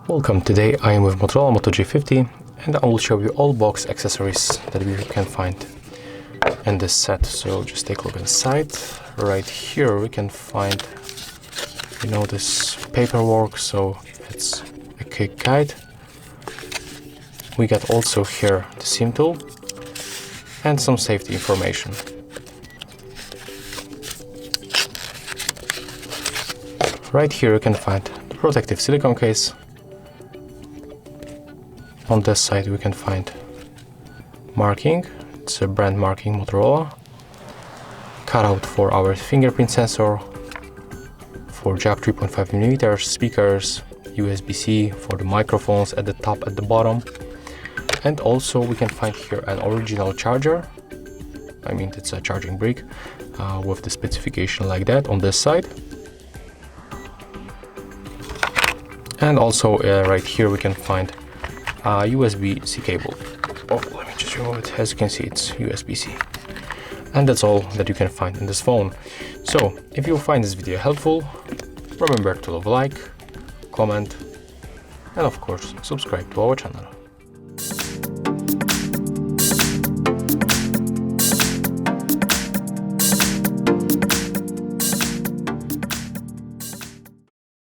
Welcome, today I am with Motorola Moto G50 and I will show you all box accessories that we can find in this set. So just take a look inside. Right here we can find, this paperwork, so it's a quick guide. We got also here the SIM tool and some safety information. Right here you can find the protective silicone case. On this side we can find marking, it's a brand marking Motorola, cutout for our fingerprint sensor, for jack 3.5mm, speakers, USB-C for the microphones at the top, at the bottom, and also we can find here an original charger. I mean, it's a charging brick with the specification like that on this side. And also right here we can find USB-C cable. Oh, let me just remove it. As you can see, it's USB-C. And that's all that you can find in this phone. So, if you find this video helpful, remember to leave a like, comment, and of course, subscribe to our channel.